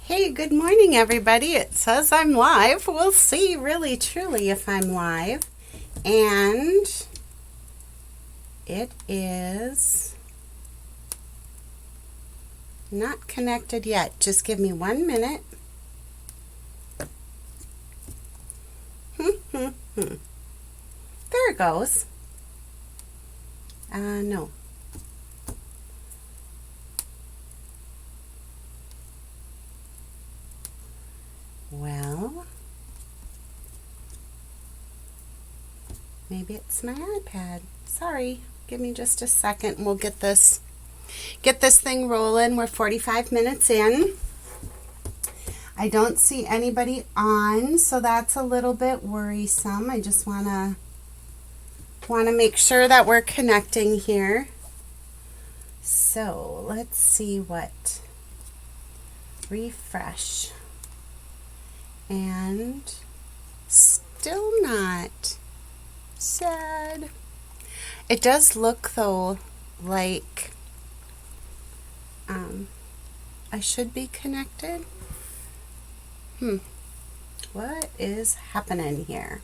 Hey, good morning, everybody. It says I'm live. We'll see really truly if I'm live. And it is not connected yet. Just give me 1 minute. There it goes. No. Well, maybe it's my iPad. Sorry. Give me just a second and we'll get this thing rolling. We're 45 minutes in. I don't see anybody on, so that's a little bit worrisome. I just want to make sure that we're connecting here. So, let's see what. Refresh. And still not. Sad. It does look though like I should be connected. What is happening here?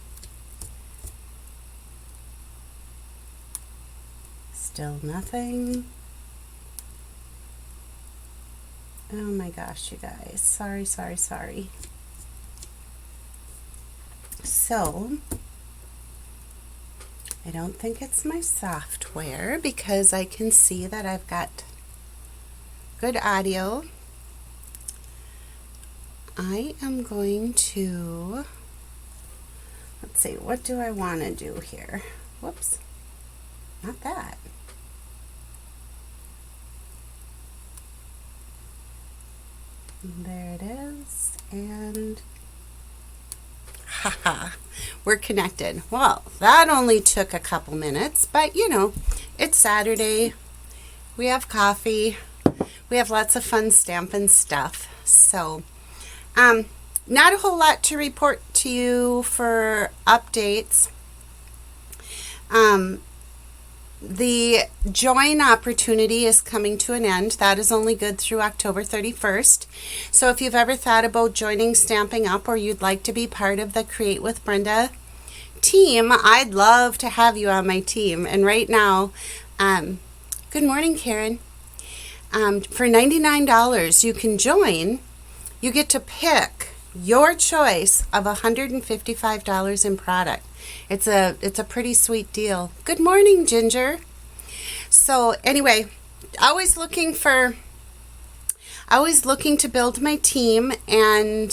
Still nothing. Oh my gosh, you guys. Sorry. So, I don't think it's my software because I can see that I've got good audio. I am going to, let's see, what do I want to do here? Whoops, not that. There it is, and haha, we're connected. Well, that only took a couple minutes, but you know, it's Saturday. We have coffee. We have lots of fun stamping stuff. So, not a whole lot to report to you for updates. The join opportunity is coming to an end. That is only good through October 31st. So if you've ever thought about joining Stamping Up or you'd like to be part of the Create with Brenda team, I'd love to have you on my team. And right now, good morning, Karen. For $99, you can join. You get to pick your choice of $155 in product. It's a pretty sweet deal. Good morning, Ginger. So anyway, always looking to build my team, and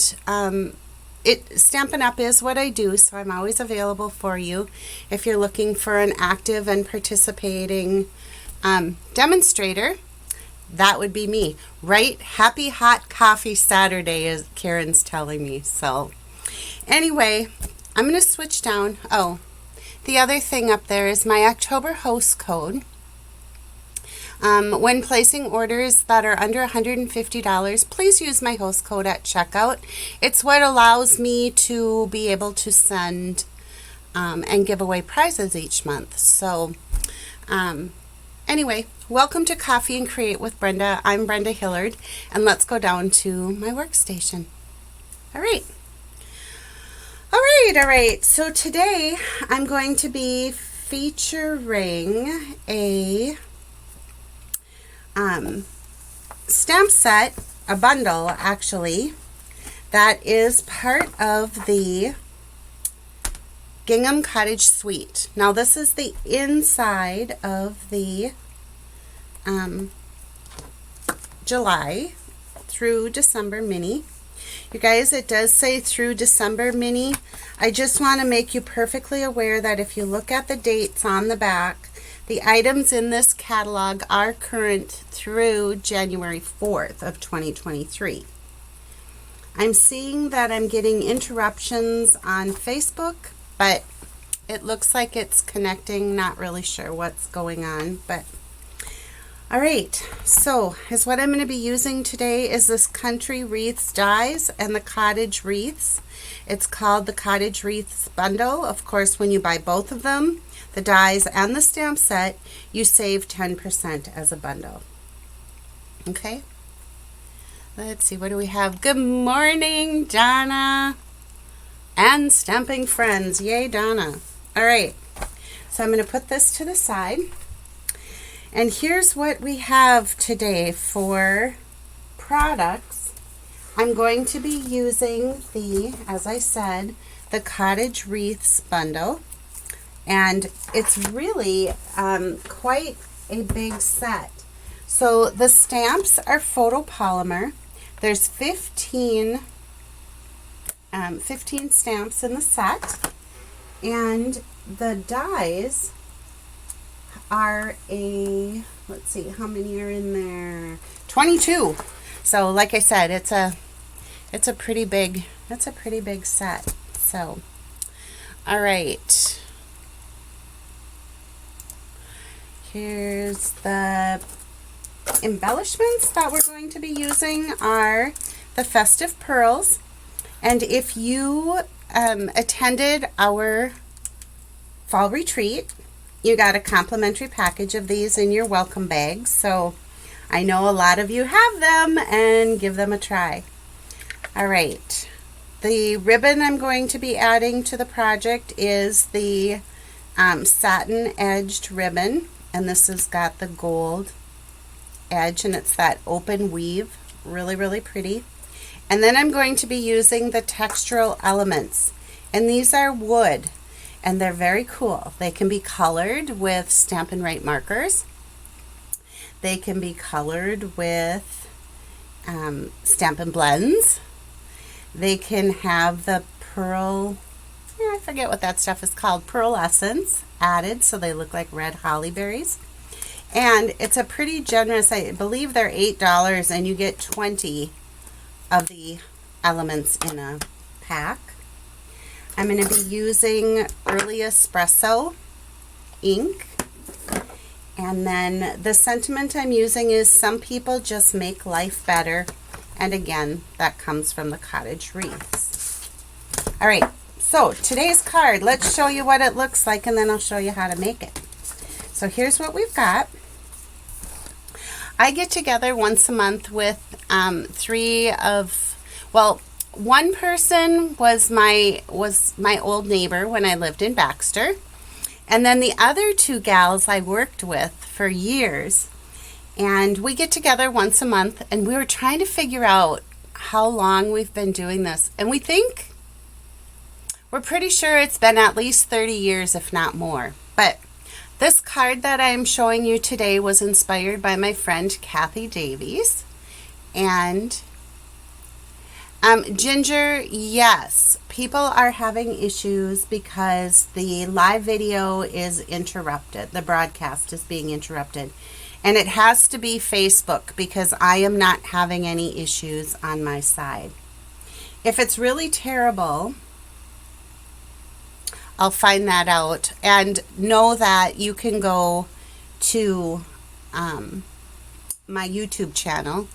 Stampin' Up is what I do, so I'm always available for you if you're looking for an active and participating demonstrator. That would be me. Right? Happy Hot Coffee Saturday, as Karen's telling me. So anyway, I'm going to switch down. Oh, the other thing up there is my October host code. When placing orders that are under $150, please use my host code at checkout. It's what allows me to be able to send and give away prizes each month. So, anyway, welcome to Coffee and Create with Brenda. I'm Brenda Hillard, and let's go down to my workstation. All right. All right. So today I'm going to be featuring a stamp set, a bundle actually, that is part of the Gingham Cottage Suite. Now this is the inside of the July through December mini. You guys, it does say through December mini. I just want to make you perfectly aware that if you look at the dates on the back, the items in this catalog are current through January 4th of 2023. I'm seeing that I'm getting interruptions on Facebook, but it looks like it's connecting. Not really sure what's going on, but all right, so is what I'm going to be using today is this Country Wreaths dies and the Cottage Wreaths. It's called the Cottage Wreaths Bundle. Of course, when you buy both of them, the dies and the stamp set, you save 10% as a bundle. Okay? Let's see, what do we have? Good morning, Donna. And stamping friends. Yay, Donna. All right. So I'm going to put this to the side. And here's what we have today for products. I'm going to be using the, as I said, the Cottage Wreaths bundle. And it's really quite a big set. So the stamps are photopolymer. There's 15 stamps in the set. And the dies are let's see, how many are in there? 22. So like I said, it's a pretty big set. So, all right. Here's the embellishments that we're going to be using are the festive pearls. And if you attended our fall retreat, you got a complimentary package of these in your welcome bag. So I know a lot of you have them, and give them a try. All right. The ribbon I'm going to be adding to the project is the satin edged ribbon. And this has got the gold edge, and it's that open weave. Really, really pretty. And then I'm going to be using the textural elements. And these are wood. And they're very cool. They can be colored with Stampin' Write markers. They can be colored with Stampin' Blends. They can have the pearl, I forget what that stuff is called, pearl essence added, so they look like red holly berries. And it's a pretty generous, I believe they're $8, and you get 20 of the elements in a pack. I'm going to be using Early Espresso ink. And then the sentiment I'm using is some people just make life better. And again, that comes from the Cottage Wreaths. All right, so today's card, let's show you what it looks like, and then I'll show you how to make it. So here's what we've got. I get together once a month with one person was my old neighbor when I lived in Baxter. And then the other two gals I worked with for years. And we get together once a month, and we were trying to figure out how long we've been doing this. And we're pretty sure it's been at least 30 years, if not more. But this card that I'm showing you today was inspired by my friend Kathy Davies. And Ginger, yes, people are having issues because the live video is interrupted. The broadcast is being interrupted. And it has to be Facebook because I am not having any issues on my side. If it's really terrible, I'll find that out. And know that you can go to my YouTube channel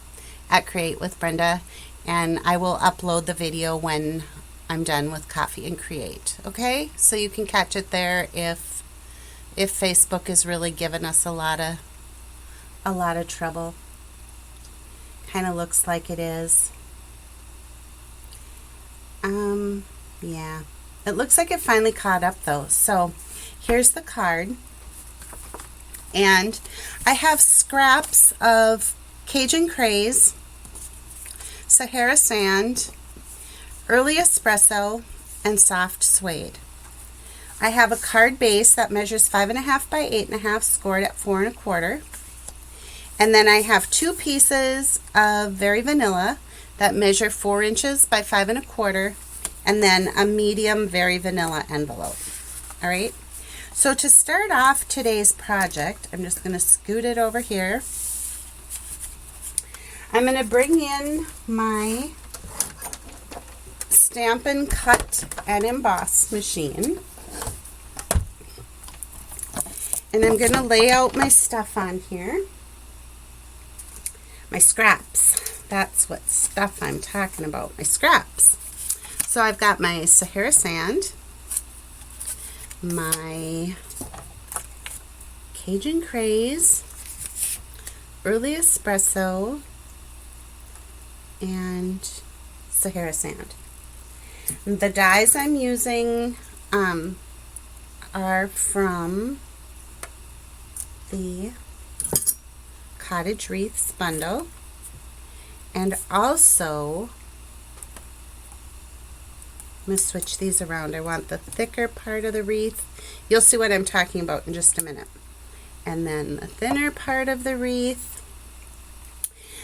at Create with Brenda, and I will upload the video when I'm done with Coffee and Create. Okay? So you can catch it there if Facebook is really giving us a lot of trouble. Kind of looks like it is. Yeah. It looks like it finally caught up though. So here's the card. And I have scraps of Cajun Craze, Sahara Sand, Early Espresso, and Soft Suede. I have a card base that measures 5.5 by 8.5, scored at 4 1/4. And then I have 2 pieces of Very Vanilla that measure 4 inches by 5 1/4, and then a medium Very Vanilla envelope. All right. So to start off today's project, I'm just going to scoot it over here. I'm going to bring in my Stampin' Cut and Emboss machine. And I'm going to lay out my stuff on here. My scraps. That's what stuff I'm talking about. My scraps. So I've got my Sahara Sand, my Cajun Craze, Early Espresso, and Sahara sand. The dies I'm using are from the Cottage Wreaths bundle, and also I'm going to switch these around. I want the thicker part of the wreath. You'll see what I'm talking about in just a minute. And then the thinner part of the wreath.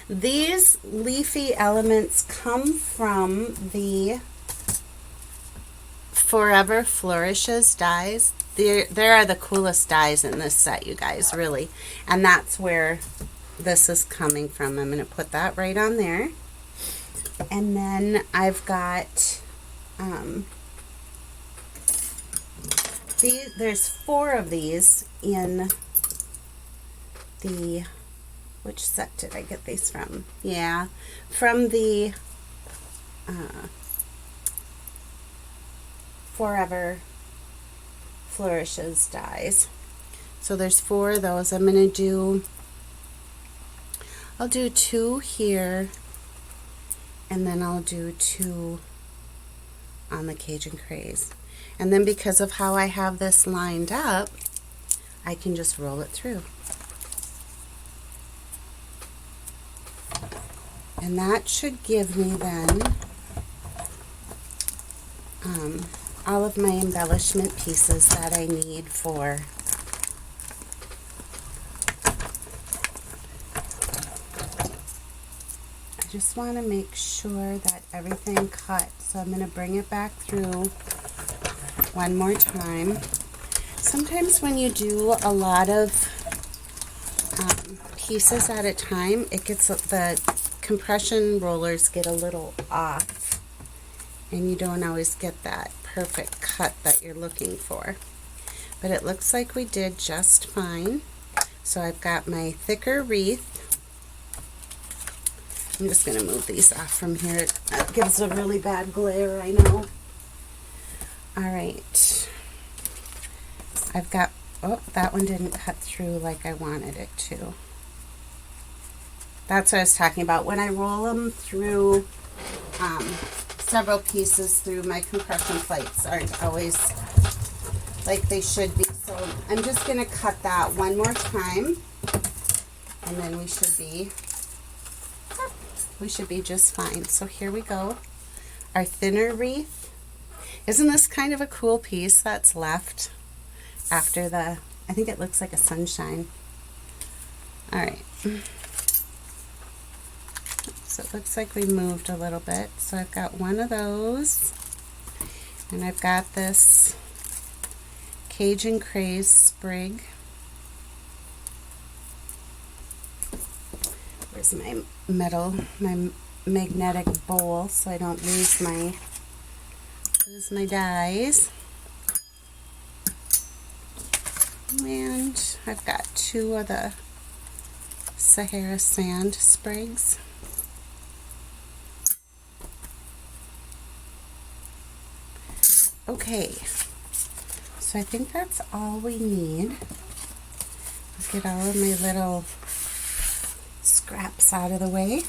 These leafy elements come from the Forever Flourishes dies. There are the coolest dies in this set, you guys, really. And that's where this is coming from. I'm going to put that right on there. And then I've got there's 4 of these in the, which set did I get these from? Yeah, from the Forever Flourishes dies. So there's 4 of those. I'm going to I'll do 2 here, and then I'll do 2 on the Cajun Craze. And then because of how I have this lined up, I can just roll it through. And that should give me then all of my embellishment pieces that I need for I just want to make sure that everything cut. So I'm going to bring it back through one more time. Sometimes when you do a lot of pieces at a time, it gets, the compression rollers get a little off, and you don't always get that perfect cut that you're looking for. But it looks like we did just fine. So I've got my thicker wreath. I'm just going to move these off from here. It gives a really bad glare, I know. Alright. I've got, oh, that one didn't cut through like I wanted it to. That's what I was talking about. When I roll them through, several pieces through, my compression plates aren't always like they should be. So I'm just going to cut that one more time, and then we should be just fine. So here we go. Our thinner wreath. Isn't this kind of a cool piece that's left after the, I think it looks like a sunshine. Alright. So it looks like we moved a little bit. So I've got one of those, and I've got this Cajun Craze sprig. Where's my metal, my magnetic bowl, so I don't lose my dies. And I've got 2 of the Sahara sand sprigs. Okay, so I think that's all we need. Let's get all of my little scraps out of the way.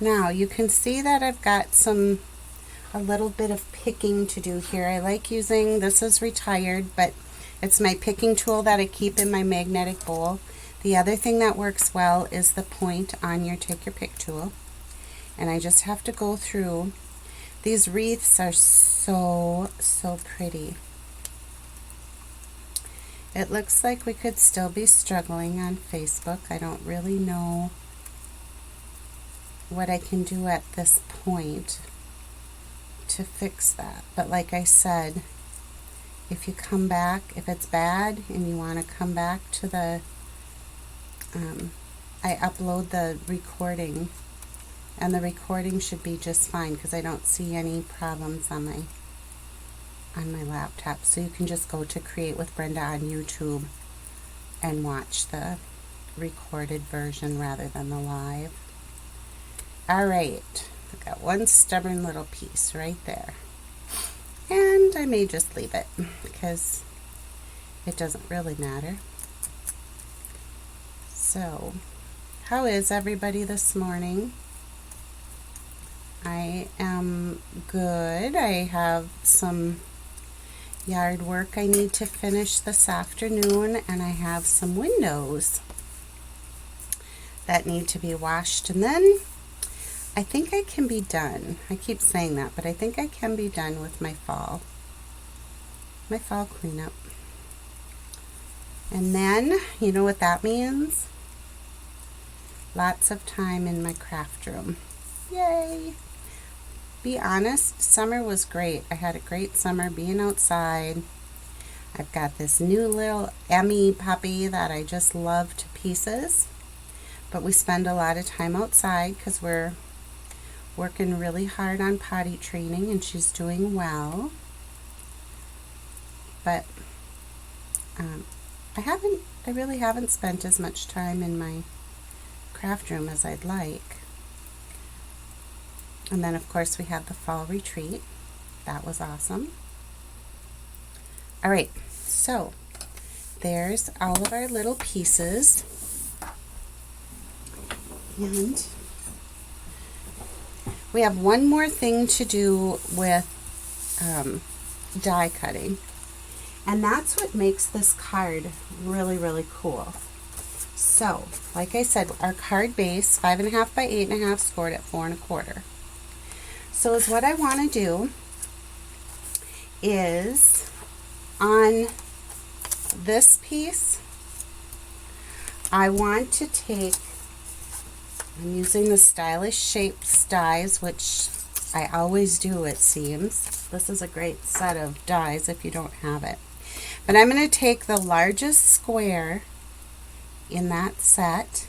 Now you can see that I've got a little bit of picking to do here. I like using, this is retired, but it's my picking tool that I keep in my magnetic bowl. The other thing that works well is the point on your take your pick tool. And I just have to go through. These wreaths are so pretty. It looks like we could still be struggling on Facebook. I don't really know what I can do at this point to fix that. But like I said, if you come back, if it's bad and you want to come back to the, I upload the recording, and the recording should be just fine because I don't see any problems on my laptop. So you can just go to Create with Brenda on YouTube and watch the recorded version rather than the live. Alright, I've got one stubborn little piece right there. And I may just leave it because it doesn't really matter. So, how is everybody this morning? I am good. I have some yard work I need to finish this afternoon, and I have some windows that need to be washed, and then I think I can be done. I keep saying that, but I think I can be done with my fall cleanup. And then, you know what that means? Lots of time in my craft room. Yay! Be honest, summer was great. I had a great summer being outside. I've got this new little Emmy puppy that I just love to pieces. But we spend a lot of time outside because we're working really hard on potty training, and she's doing well. But I really haven't spent as much time in my craft room as I'd like. And then of course we had the fall retreat. That was awesome. All right, so there's all of our little pieces. And we have one more thing to do with die cutting. And that's what makes this card really, really cool. So, like I said, our card base, 5.5 by 8.5, scored at 4 1/4. So is what I want to do is on this piece, I want to take, I'm using the Stylish Shapes dies, which I always do, it seems. This is a great set of dies if you don't have it. But I'm going to take the largest square in that set,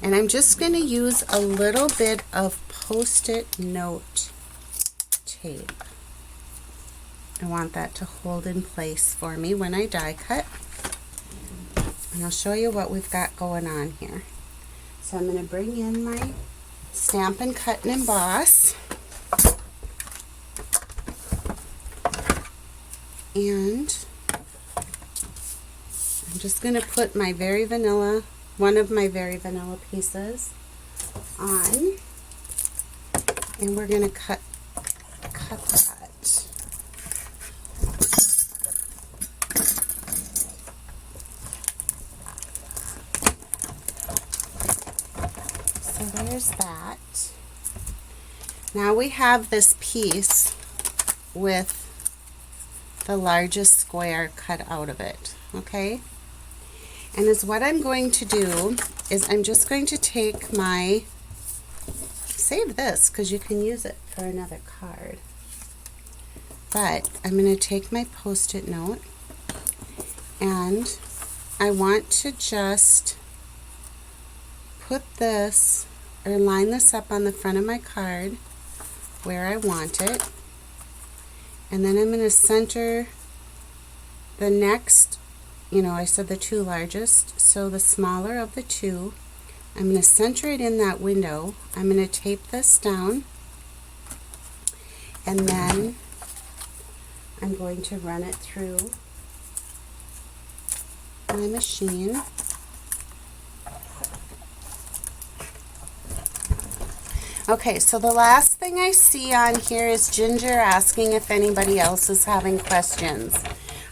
and I'm just going to use a little bit of Post-it note tape. I want that to hold in place for me when I die cut. And I'll show you what we've got going on here. So I'm going to bring in my Stampin' Cut and Emboss. And I'm just going to put my Very Vanilla, one of my Very Vanilla pieces on. And we're going to cut that. So there's that. Now we have this piece with the largest square cut out of it, okay? And is what I'm going to do is I'm just going to take my, save this because you can use it for another card. But I'm going to take my Post-it note, and I want to just put this, or line this up on the front of my card where I want it. And then I'm going to center the next, you know, I said the two largest, so the smaller of the two, I'm going to center it in that window. I'm going to tape this down, and then I'm going to run it through my machine. Okay, so the last thing I see on here is Ginger asking if anybody else is having questions.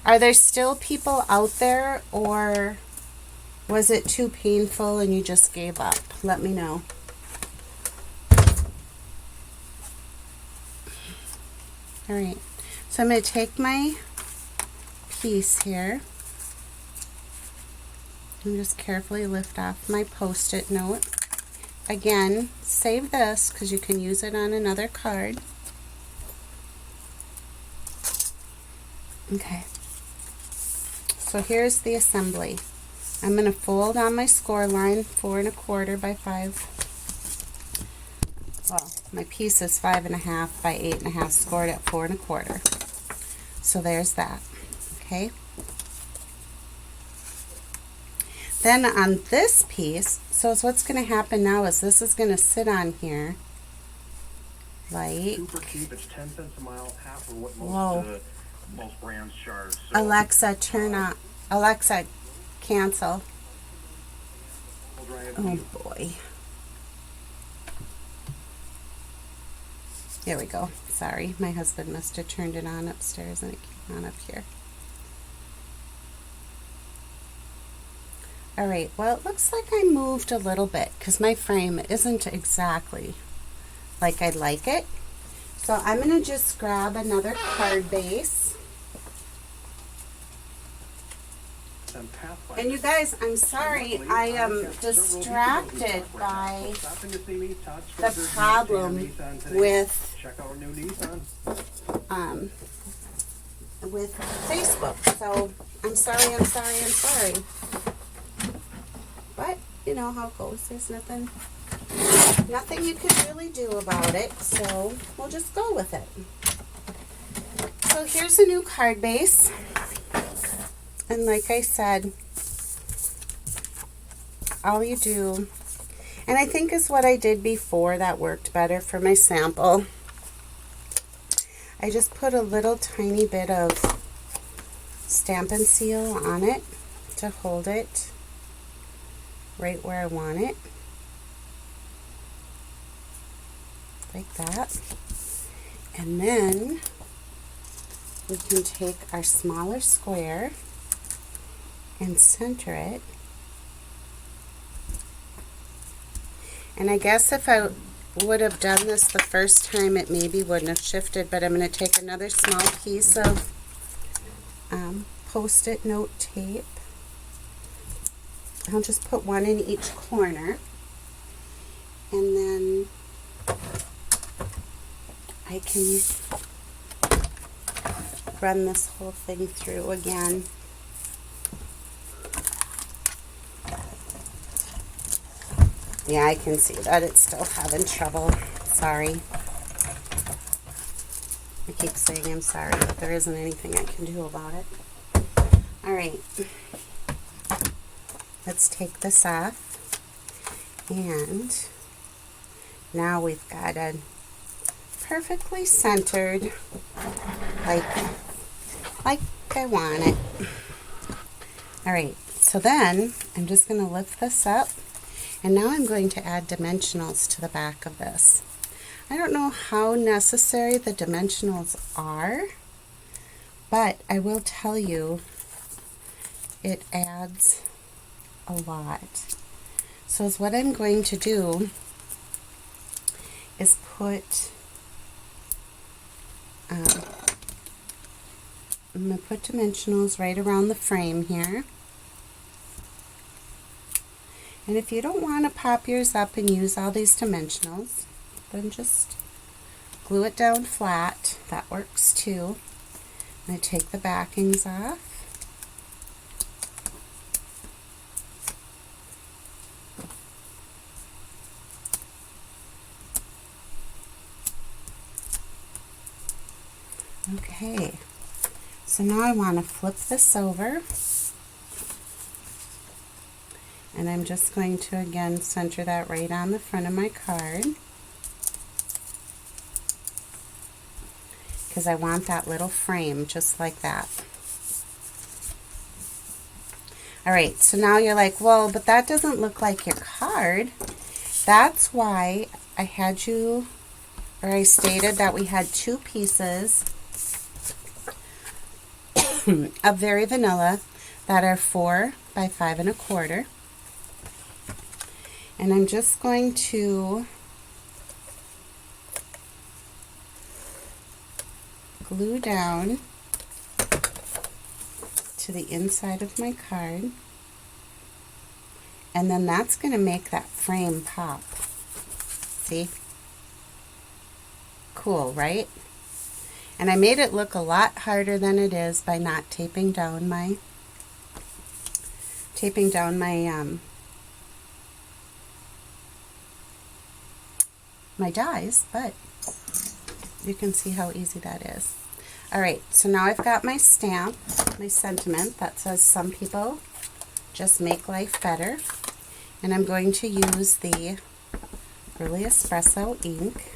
Are there still people out there, or was it too painful and you just gave up? Let me know. All right, so I'm going to take my piece here and just carefully lift off my Post-it note. Again, save this because you can use it on another card. Okay, so here's the assembly. I'm going to fold on my score line 4 1/4 by 5. Well, my piece is 5.5 by 8.5, scored at 4 1/4. So there's that. Okay. Then on this piece, so what's going to happen now is this is going to sit on here like, super cheap. It's 10 cents a mile, half of what most brands charge. So, Alexa, turn on. Alexa, cancel. Oh boy. There we go. Sorry, my husband must have turned it on upstairs and it came on up here. Alright, well it looks like I moved a little bit because my frame isn't exactly like I'd like it. So I'm going to just grab another card base. And you guys, I'm sorry, I am distracted by the problem with Facebook. So I'm sorry. But you know how it goes. There's nothing you can really do about it. So we'll just go with it. So here's a new card base. And like I said, all you do, and I think is what I did before that worked better for my sample. I just put a little tiny bit of Stampin' Seal on it to hold it right where I want it. Like that. And then we can take our smaller square and center it. And I guess if I would have done this the first time, it maybe wouldn't have shifted, but I'm going to take another small piece of Post-it note tape. I'll just put one in each corner, and then I can run this whole thing through again. Yeah, I can see that it's still having trouble. Sorry. I keep saying I'm sorry, but there isn't anything I can do about it. Alright. Let's take this off. And now we've got it perfectly centered like I want it. Alright, so then I'm just going to lift this up. And now I'm going to add dimensionals to the back of this. I don't know how necessary the dimensionals are, but I will tell you it adds a lot. So what I'm going to do is put I'm going to put dimensionals right around the frame here. And if you don't want to pop yours up and use all these dimensionals, then just glue it down flat. That works too. I'm going to take the backings off. Okay, so now I want to flip this over. And I'm just going to again center that right on the front of my card, because I want that little frame just like that. Alright, so now you're like, well, but that doesn't look like your card. That's why I had you, or I stated that we had two pieces of Very Vanilla that are 4 by 5 1/4. And I'm just going to glue down to the inside of my card. And then that's going to make that frame pop. See? Cool, right? And I made it look a lot harder than it is by not taping down my my dies, but you can see how easy that is. Alright, so now I've got my stamp, my sentiment that says some people just make life better, and I'm going to use the Really Espresso ink,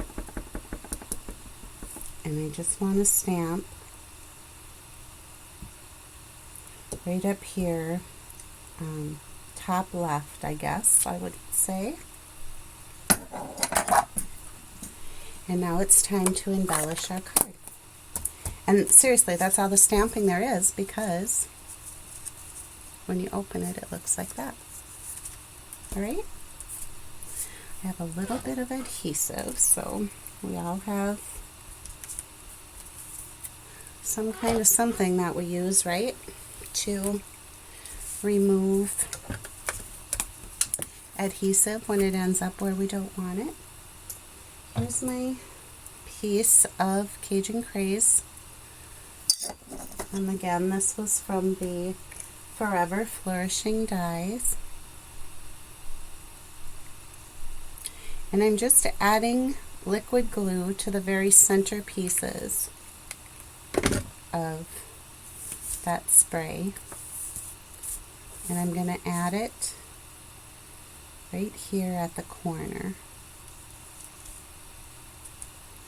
and I just want to stamp right up here, top left, I guess I would say. And now it's time to embellish our card. And seriously, that's all the stamping there is, because when you open it, it looks like that. All right? I have a little bit of adhesive, so we all have some kind of something that we use, right, to remove adhesive when it ends up where we don't want it. Here's my piece of Cajun Craze. And again, this was from the Forever Flourishing dies. And I'm just adding liquid glue to the very center pieces of that spray. And I'm going to add it right here at the corner.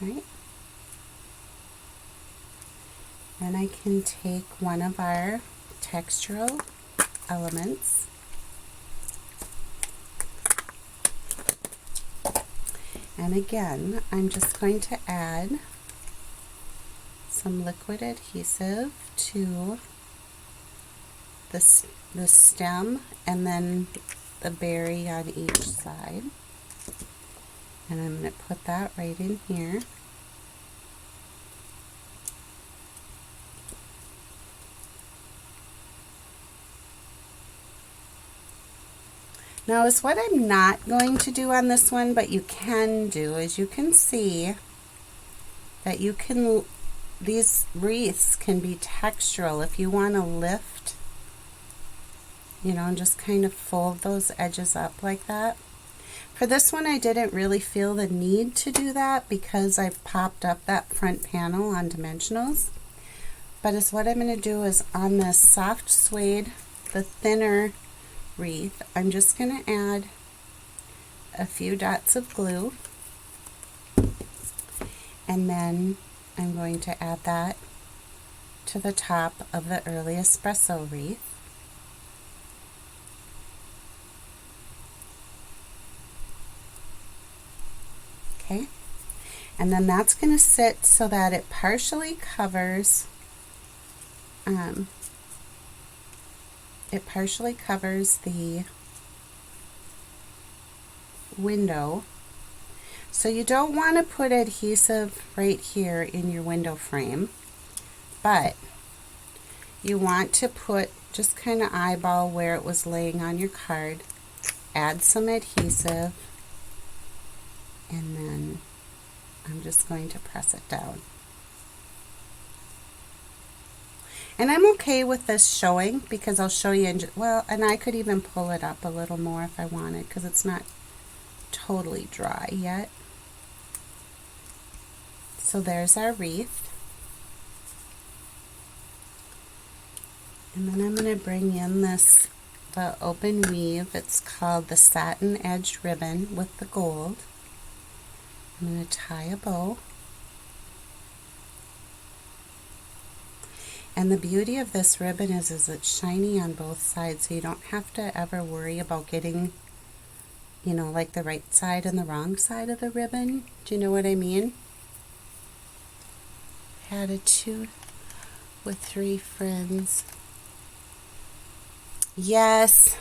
Right? Then I can take one of our textural elements and again I'm just going to add some liquid adhesive to the stem and then the berry on each side, and I'm going to put that right in here. Now is what I'm not going to do on this one, but you can do, is you can see that you can, these wreaths can be textural if you want to lift, you know, and just kind of fold those edges up like that. For this one I didn't really feel the need to do that because I've popped up that front panel on dimensionals. But is what I'm going to do is on this soft suede, the thinner wreath, I'm just going to add a few dots of glue, and then I'm going to add that to the top of the early espresso wreath. Okay, and then that's going to sit so that it partially covers the window. So you don't want to put adhesive right here in your window frame, but you want to put, just kind of eyeball where it was laying on your card, add some adhesive, and then I'm just going to press it down. And I'm okay with this showing because I'll show you, well, and I could even pull it up a little more if I wanted because it's not totally dry yet. So there's our wreath. And then I'm going to bring in the open weave. It's called the satin edged ribbon with the gold. I'm going to tie a bow. And the beauty of this ribbon is it's shiny on both sides, so you don't have to ever worry about getting, you know, like the right side and the wrong side of the ribbon. Do you know what I mean? Had a 2 with 3 friends. Yes,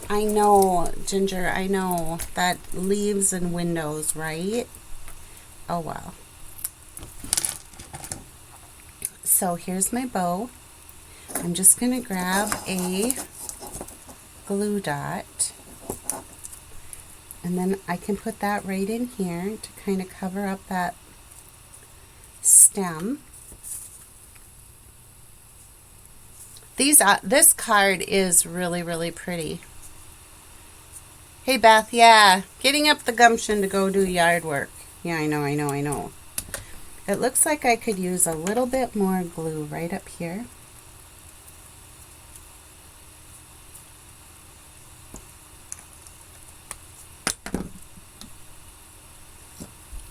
I know, Ginger, I know. That leaves and windows, right? Oh, well. So here's my bow. I'm just going to grab a glue dot, and then I can put that right in here to kind of cover up that stem. This card is really, really pretty. Hey Beth, yeah, getting up the gumption to go do yard work. Yeah, I know. It looks like I could use a little bit more glue right up here.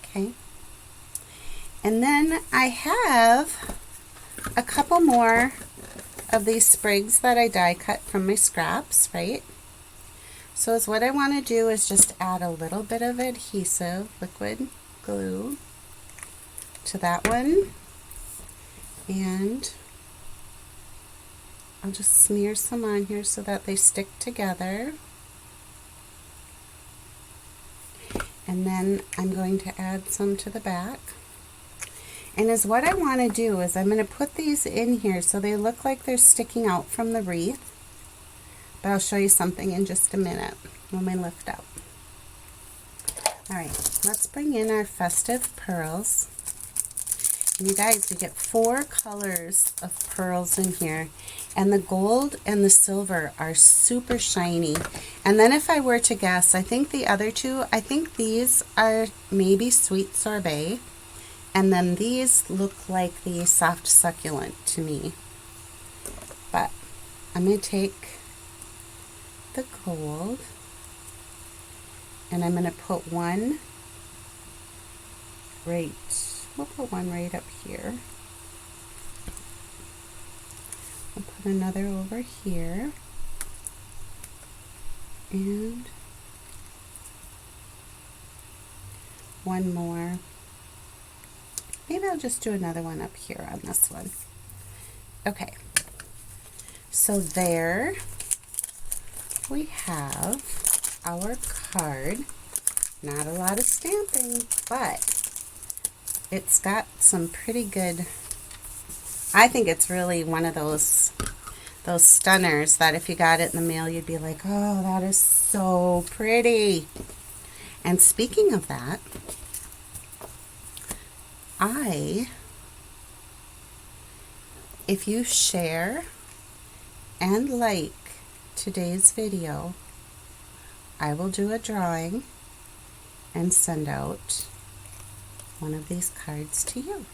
Okay. And then I have a couple more of these sprigs that I die cut from my scraps, right? So what I want to do is just add a little bit of adhesive, liquid glue, to that one, and I'll just smear some on here so that they stick together. And then I'm going to add some to the back. And as what I want to do is I'm going to put these in here so they look like they're sticking out from the wreath. But I'll show you something in just a minute when we lift up. Alright, let's bring in our festive pearls. And you guys, we get 4 colors of pearls in here. And the gold and the silver are super shiny. And then if I were to guess, I think the other two, I think these are maybe sweet sorbet. And then these look like the soft succulent to me. But I'm going to take the gold and I'm going to put one right, we'll put one right up here. I'll put another over here. And one more. Maybe I'll just do another one up here on this one. Okay, so there we have our card. Not a lot of stamping, but it's got some pretty good, I think it's really one of those stunners that if you got it in the mail, you'd be like, oh, that is so pretty. And speaking of that, if you share and like today's video, I will do a drawing and send out one of these cards to you.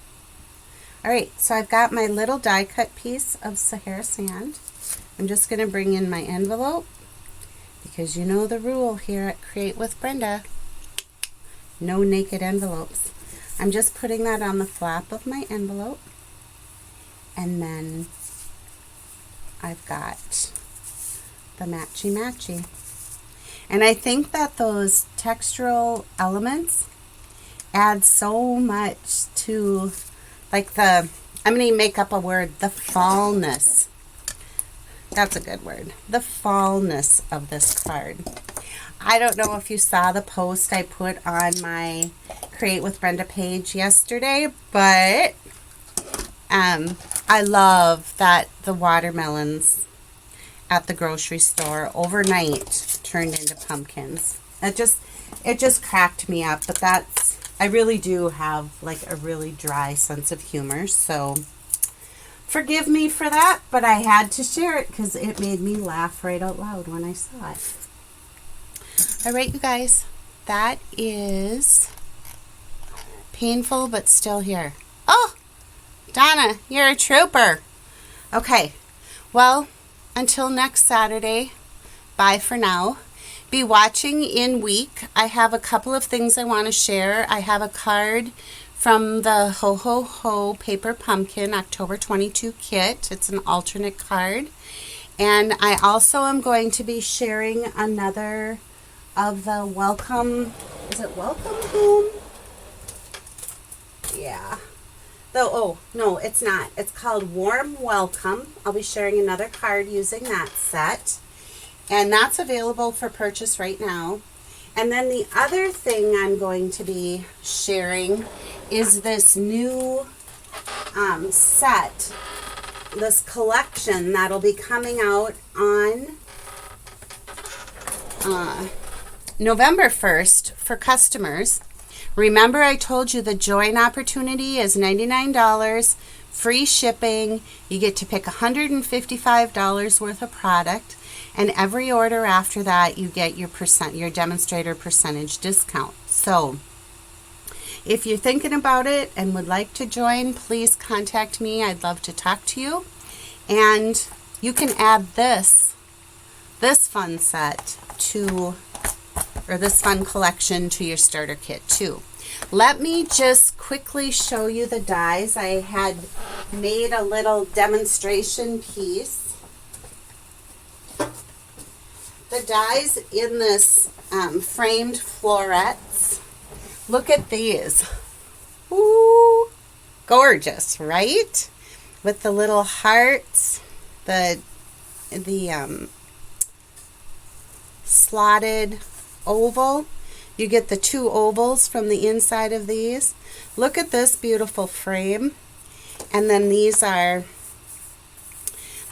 Alright, so I've got my little die cut piece of Sahara sand. I'm just going to bring in my envelope because you know the rule here at Create with Brenda. No naked envelopes. I'm just putting that on the flap of my envelope, and then I've got the matchy-matchy. And I think that those textural elements add so much to, like I'm going to make up a word, the fallness. That's a good word. The fallness of this card. I don't know if you saw the post I put on my Create with Brenda page yesterday, but I love that the watermelons at the grocery store overnight turned into pumpkins. It just cracked me up, but I really do have like a really dry sense of humor, so forgive me for that, but I had to share it because it made me laugh right out loud when I saw it. Alright, you guys, that is painful but still here. Oh, Donna, you're a trooper. Okay, well, until next Saturday, bye for now. Be watching in week. I have a couple of things I want to share. I have a card from the Ho Ho Ho Paper Pumpkin October 22 kit. It's an alternate card. And I also am going to be sharing another of the welcome, is it welcome home? Yeah. Oh, no, it's not. It's called Warm Welcome. I'll be sharing another card using that set. And that's available for purchase right now. And then the other thing I'm going to be sharing is this new set, this collection that'll be coming out on November 1st for customers. Remember, I told you the join opportunity is $99, free shipping. You get to pick $155 worth of product, and every order after that, you get your demonstrator percentage discount. So, if you're thinking about it and would like to join, please contact me. I'd love to talk to you. And you can add this fun set to, or this fun collection to your starter kit too. Let me just quickly show you the dies. I had made a little demonstration piece. The dies in this framed florets. Look at these. Ooh, Gorgeous, right? With the little hearts, the slotted oval. You get the two ovals from the inside of these. Look at this beautiful frame. And then these are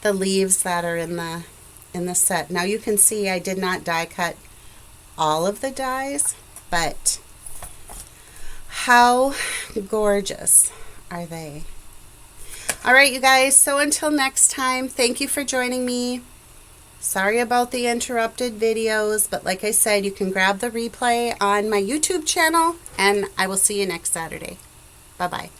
the leaves that are in the set. Now you can see I did not die cut all of the dies, but how gorgeous are they? All right, you guys, so until next time, thank you for joining me. Sorry about the interrupted videos, but like I said, you can grab the replay on my YouTube channel, and I will see you next Saturday. Bye-bye.